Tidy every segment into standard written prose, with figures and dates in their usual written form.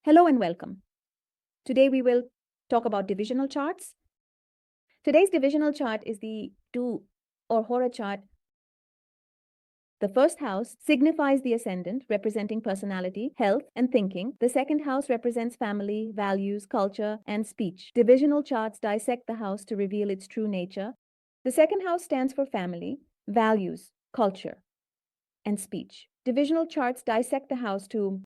Hello and welcome. Today we will talk about divisional charts. Today's divisional chart is the 2 or Hora chart. The first house signifies the ascendant, representing personality, health, and thinking. The second house represents family, values, culture, and speech. Divisional charts dissect the house to reveal its true nature. The second house stands for family, values, culture, and speech. Divisional charts dissect the house to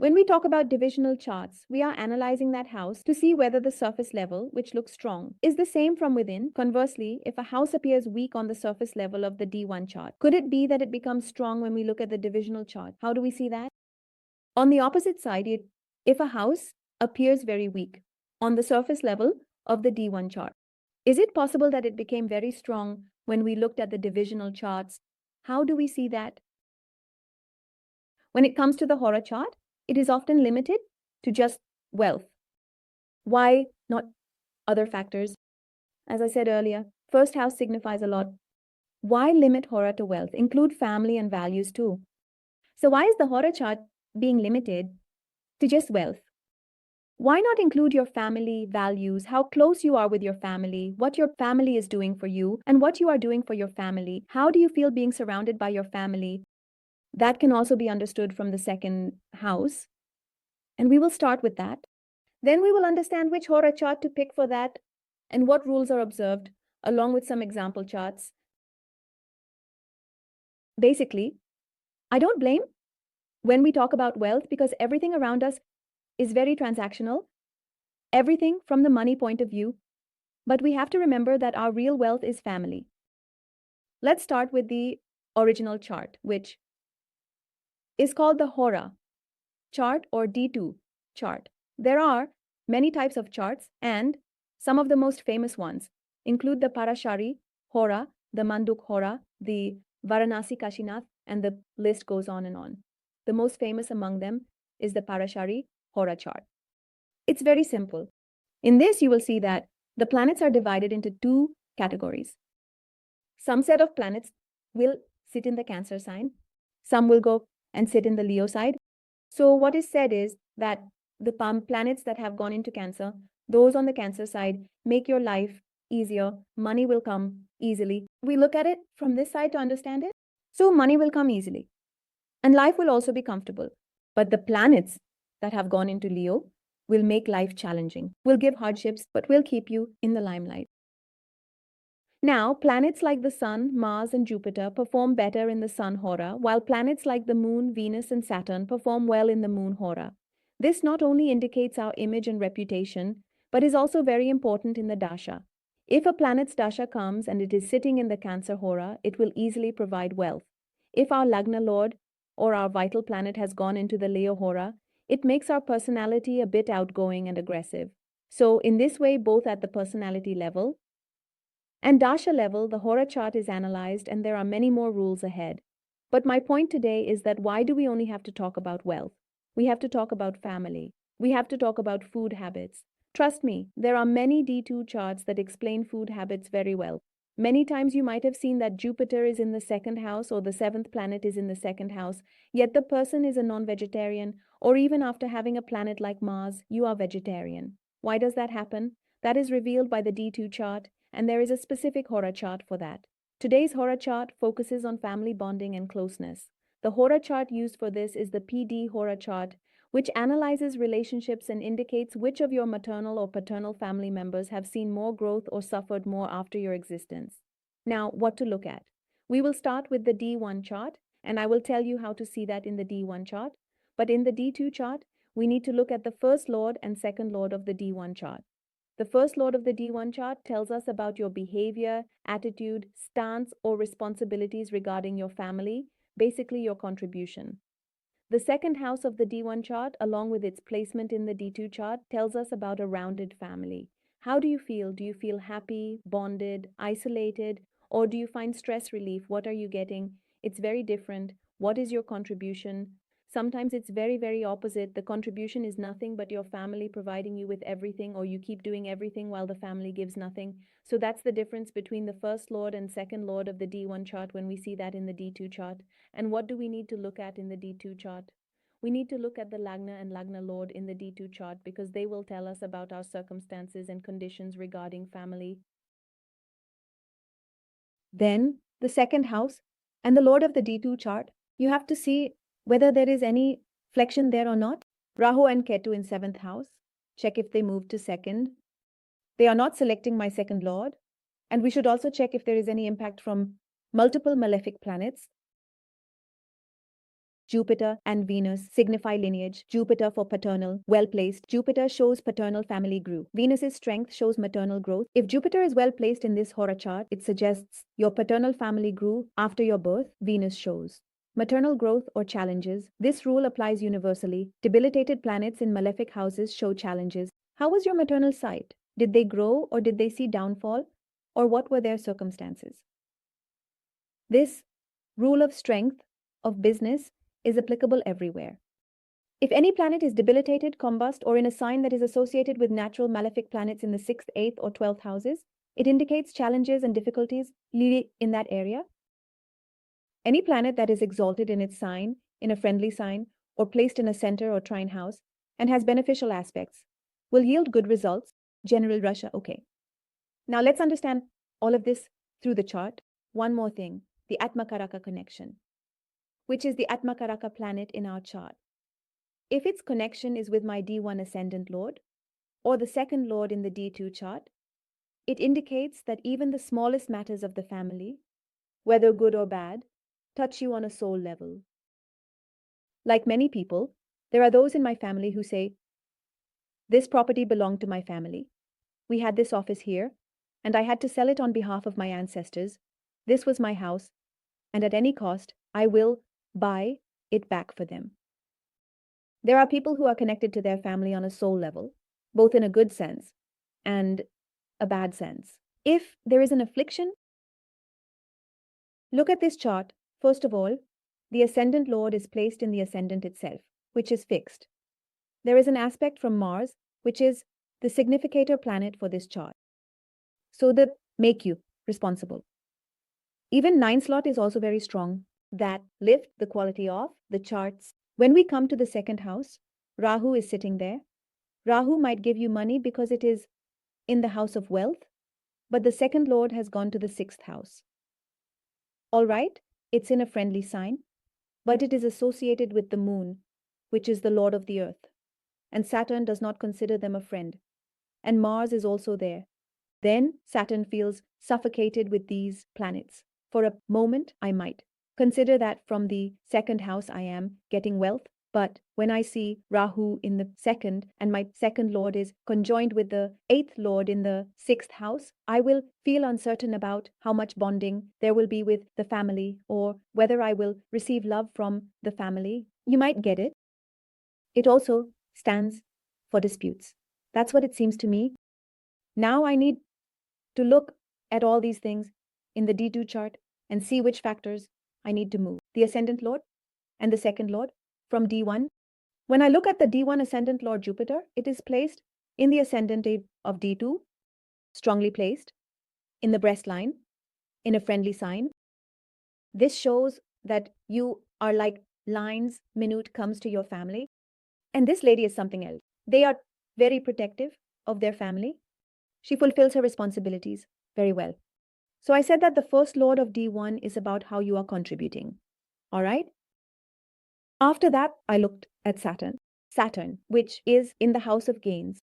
When we talk about divisional charts, we are analyzing that house to see whether the surface level, which looks strong, is the same from within. Conversely, if a house appears weak on the surface level of the D1 chart, could it be that it becomes strong when we look at the divisional chart? How do we see that? On the opposite side, if a house appears very weak on the surface level of the D1 chart, is it possible that it became very strong when we looked at the divisional charts? How do we see that? When it comes to the Hora chart, it is often limited to just wealth. Why not other factors? As I said earlier, first house signifies a lot. Why limit Hora to wealth? Include family and values too. So why is the Hora chart being limited to just wealth? Why not include your family, values, how close you are with your family, what your family is doing for you, and what you are doing for your family? How do you feel being surrounded by your family? That can also be understood from the second house. And we will start with that. Then we will understand which Hora chart to pick for that and what rules are observed, along with some example charts. Basically, I don't blame when we talk about wealth because everything around us is very transactional, everything from the money point of view. But we have to remember that our real wealth is family. Let's start with the original chart, which is called the Hora chart or D2 chart. There are many types of charts, and some of the most famous ones include the Parashari Hora, the Manduk Hora, the Varanasi Kashinath, and the list goes on and on. The most famous among them is the Parashari Hora chart. It's very simple. In this, you will see that the planets are divided into two categories. Some set of planets will sit in the Cancer sign, some will go and sit in the Leo side. So what is said is that the planets that have gone into Cancer, those on the Cancer side, make your life easier. Money will come easily. We look at it from this side to understand it. So money will come easily. And life will also be comfortable. But the planets that have gone into Leo will make life challenging, will give hardships, but will keep you in the limelight. Now, planets like the Sun, Mars, and Jupiter perform better in the Sun Hora, while planets like the Moon, Venus, and Saturn perform well in the Moon Hora. This not only indicates our image and reputation, but is also very important in the Dasha. If a planet's Dasha comes and it is sitting in the Cancer Hora, it will easily provide wealth. If our Lagna Lord or our vital planet has gone into the Leo Hora, it makes our personality a bit outgoing and aggressive. So, in this way, both at the personality level and Dasha level, the Hora chart is analyzed and there are many more rules ahead. But my point today is that why do we only have to talk about wealth? We have to talk about family. We have to talk about food habits. Trust me, there are many D2 charts that explain food habits very well. Many times you might have seen that Jupiter is in the second house or the seventh planet is in the second house, yet the person is a non-vegetarian, or even after having a planet like Mars, you are vegetarian. Why does that happen? That is revealed by the D2 chart, and there is a specific Hora chart for that. Today's Hora chart focuses on family bonding and closeness. The Hora chart used for this is the PD Hora chart, which analyzes relationships and indicates which of your maternal or paternal family members have seen more growth or suffered more after your existence. Now, what to look at? We will start with the D1 chart, and I will tell you how to see that in the D1 chart. But in the D2 chart, we need to look at the first lord and second lord of the D1 chart. The first lord of the D1 chart tells us about your behavior, attitude, stance, or responsibilities regarding your family, basically your contribution. The second house of the D1 chart, along with its placement in the D2 chart, tells us about a rounded family. How do you feel? Do you feel happy, bonded, isolated, or do you find stress relief? What are you getting? It's very different. What is your contribution? Sometimes it's very, very opposite. The contribution is nothing but your family providing you with everything, or you keep doing everything while the family gives nothing. So that's the difference between the first lord and second lord of the D1 chart when we see that in the D2 chart. And what do we need to look at in the D2 chart? we need to look at the Lagna and Lagna Lord in the D2 chart because they will tell us about our circumstances and conditions regarding family. Then, the second house and the Lord of the D2 chart, you have to see whether there is any flexion there or not. Rahu and Ketu in 7th house, check if they move to 2nd. They are not selecting my second lord. And we should also check if there is any impact from multiple malefic planets. Jupiter and Venus signify lineage. Jupiter for paternal, well placed. Jupiter shows paternal family grew. Venus's strength shows maternal growth. If Jupiter is well placed in this Hora chart, it suggests your paternal family grew after your birth, Venus shows. Maternal growth or challenges. This rule applies universally. Debilitated planets in malefic houses show challenges. How was your maternal side? Did they grow or did they see downfall? Or what were their circumstances? This rule of strength of business is applicable everywhere. If any planet is debilitated, combust, or in a sign that is associated with natural malefic planets in the 6th, 8th, or 12th houses, it indicates challenges and difficulties in that area. Any planet that is exalted in its sign, in a friendly sign, or placed in a center or trine house, and has beneficial aspects, will yield good results. General Russia, okay. Now let's understand all of this through the chart. One more thing, the Atmakaraka connection, which is the Atmakaraka planet in our chart. If its connection is with my D1 ascendant lord, or the second lord in the D2 chart, it indicates that even the smallest matters of the family, whether good or bad, touch you on a soul level. Like many people, there are those in my family who say, this property belonged to my family. We had this office here, and I had to sell it on behalf of my ancestors. This was my house, and at any cost, I will buy it back for them. There are people who are connected to their family on a soul level, both in a good sense and a bad sense. If there is an affliction, look at this chart. First of all, the ascendant lord is placed in the ascendant itself, which is fixed. There is an aspect from Mars, which is the significator planet for this chart. So that make you responsible. Even 9th slot is also very strong. That lift the quality of the charts. When we come to the 2nd house, Rahu is sitting there. Rahu might give you money because it is in the house of wealth, but the second lord has gone to the 6th house. All right, it's in a friendly sign, but it is associated with the moon, which is the lord of the earth. And Saturn does not consider them a friend. And Mars is also there. Then Saturn feels suffocated with these planets. For a moment, I might consider that from the 2nd house I am getting wealth. But when I see Rahu in the 2nd and my 2nd lord is conjoined with the 8th lord in the 6th house, I will feel uncertain about how much bonding there will be with the family or whether I will receive love from the family. You might get it. It also stands for disputes. That's what it seems to me. Now I need to look at all these things in the D2 chart and see which factors I need to move. The ascendant lord and the second lord from D1. When I look at the D1 ascendant lord Jupiter, it is placed in the ascendant of D2, strongly placed, in the breast line, in a friendly sign. This shows that you are like lines minute comes to your family. And this lady is something else. They are very protective of their family. She fulfills her responsibilities very well. So I said that the first lord of D1 is about how you are contributing. All right? After that, I looked at Saturn. Saturn, which is in the house of gains,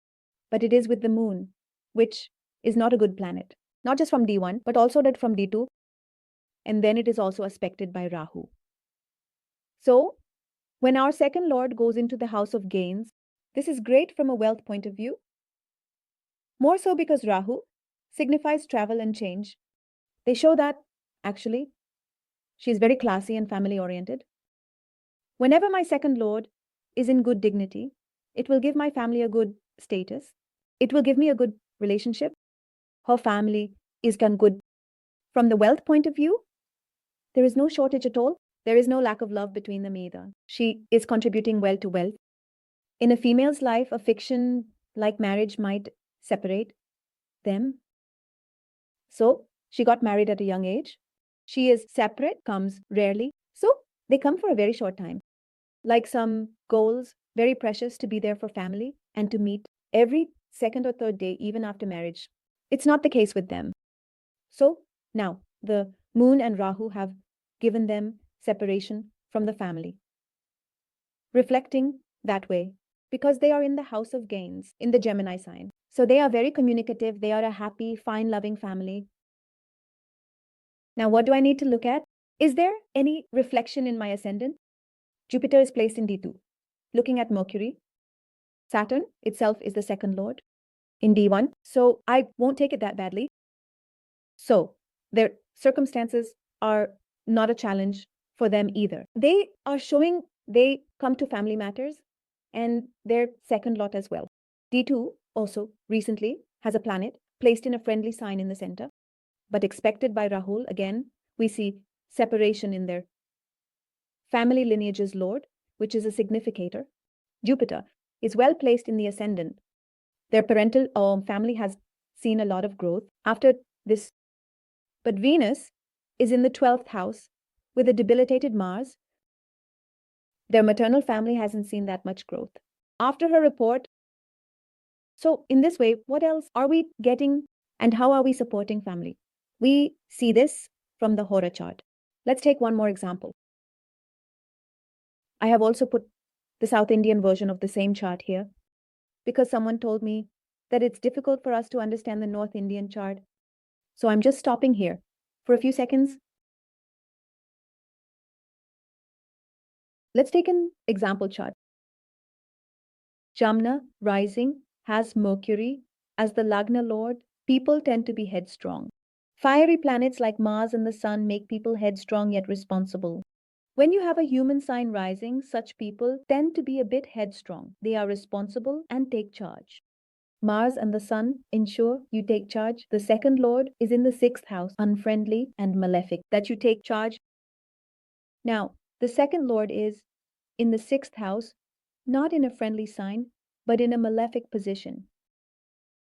but it is with the moon, which is not a good planet. Not just from D1, but also that from D2. And then it is also aspected by Rahu. So when our second lord goes into the house of gains, this is great from a wealth point of view. More so because Rahu signifies travel and change. They show that, actually, she is very classy and family-oriented. Whenever my second lord is in good dignity, it will give my family a good status. It will give me a good relationship. Her family is done good. From the wealth point of view, there is no shortage at all. There is no lack of love between them either. She is contributing well to wealth. In a female's life, a fiction like marriage might separate them. So she got married at a young age. She is separate, comes rarely. So they come for a very short time. like some goals, very precious to be there for family and to meet every second or third day, even after marriage. It's not the case with them. So now the moon and Rahu have given them separation from the family, reflecting that way because they are in the house of gains in the Gemini sign. So they are very communicative. They are a happy, fine, loving family. Now, what do I need to look at? Is there any reflection in my ascendant? Jupiter is placed in D2. Looking at Mercury, Saturn itself is the second lord in D1. So I won't take it that badly. So their circumstances are not a challenge for them either. They are showing they come to family matters and their second lot as well. D2 also recently has a planet placed in a friendly sign in the center, but expected by Rahul. Again, we see separation in their family lineage's lord, which is a significator. Jupiter is well placed in the ascendant. Their parental family has seen a lot of growth after this. But Venus is in the 12th house with a debilitated Mars. Their maternal family hasn't seen that much growth. After her report, so in this way, what else are we getting and how are we supporting family? We see this from the Hora chart. Let's take one more example. I have also put the South Indian version of the same chart here because someone told me that it's difficult for us to understand the North Indian chart. So I'm just stopping here for a few seconds. Let's take an example chart. Jamna rising has Mercury as the Lagna lord. People tend to be headstrong. Fiery planets like Mars and the Sun make people headstrong yet responsible. When you have a human sign rising, such people tend to be a bit headstrong. They are responsible and take charge. Mars and the Sun ensure you take charge. The second lord is in the 6th house, unfriendly and malefic, that you take charge. Now, the second lord is in the 6th house, not in a friendly sign, but in a malefic position.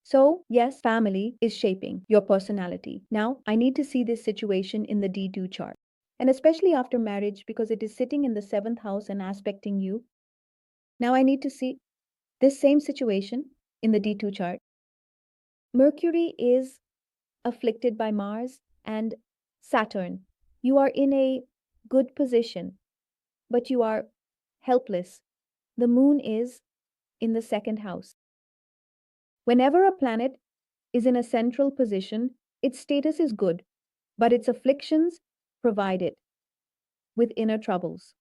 So, yes, family is shaping your personality. Now, I need to see this situation in the D2 chart. And especially after marriage, because it is sitting in the 7th house and aspecting you. Now, I need to see this same situation in the D2 chart. Mercury is afflicted by Mars and Saturn. You are in a good position, but you are helpless. The moon is in the 2nd house. Whenever a planet is in a central position, its status is good, but its afflictions provide it with inner troubles.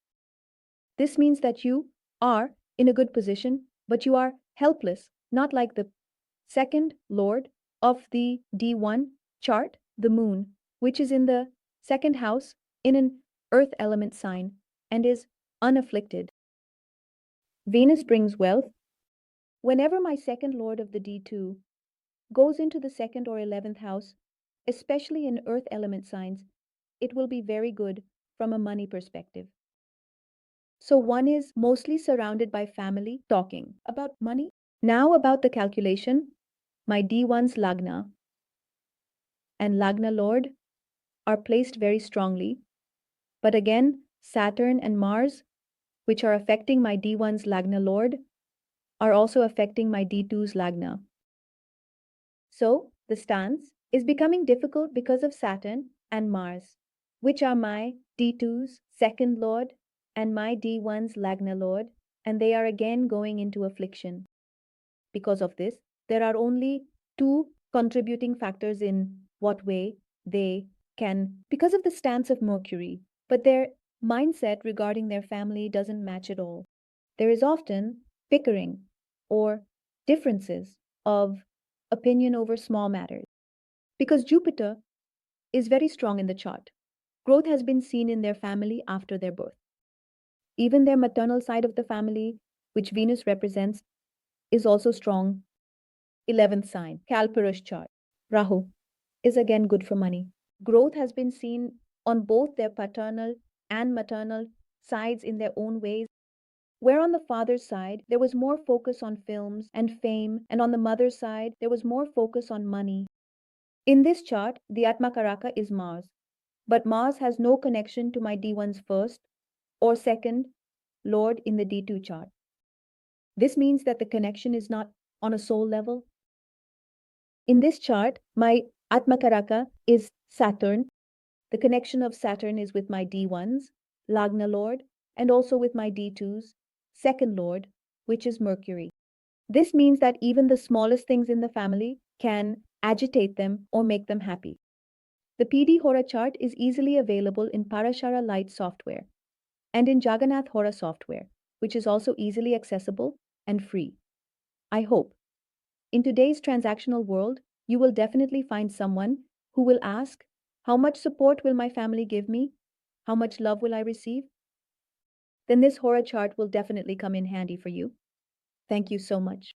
This means that you are in a good position, but you are helpless, not like the second lord of the D1 chart, the moon, which is in the 2nd house in an earth element sign and is unafflicted. Venus brings wealth. Whenever my second lord of the D2 goes into the 2nd or 11th house, especially in earth element signs, it will be very good from a money perspective. So one is mostly surrounded by family talking about money. Now about the calculation, my D1's Lagna and Lagna Lord are placed very strongly, but again, Saturn and Mars, which are affecting my D1's Lagna Lord, are also affecting my D2's Lagna. So the stance is becoming difficult because of Saturn and Mars, which are my D2's second lord and my D1's Lagna lord, and they are again going into affliction. Because of this, there are only two contributing factors in what way they can, because of the stance of Mercury, but their mindset regarding their family doesn't match at all. There is often bickering or differences of opinion over small matters. Because Jupiter is very strong in the chart, growth has been seen in their family after their birth. Even their maternal side of the family, which Venus represents, is also strong. 11th sign, Kalpurush chart. Rahu is again good for money. Growth has been seen on both their paternal and maternal sides in their own ways. Where on the father's side, there was more focus on films and fame, and on the mother's side, there was more focus on money. In this chart, the Atmakaraka is Mars, but Mars has no connection to my D1's first or second Lord in the D2 chart. This means that the connection is not on a soul level. In this chart, my Atmakaraka is Saturn. The connection of Saturn is with my D1s, Lagna Lord, and also with my D2s, second Lord, which is Mercury. This means that even the smallest things in the family can agitate them or make them happy. The PD Hora chart is easily available in Parashara Lite software and in Jagannath Hora software, which is also easily accessible and free. I hope. In today's transactional world, you will definitely find someone who will ask, how much support will my family give me? How much love will I receive? Then this Hora chart will definitely come in handy for you. Thank you so much.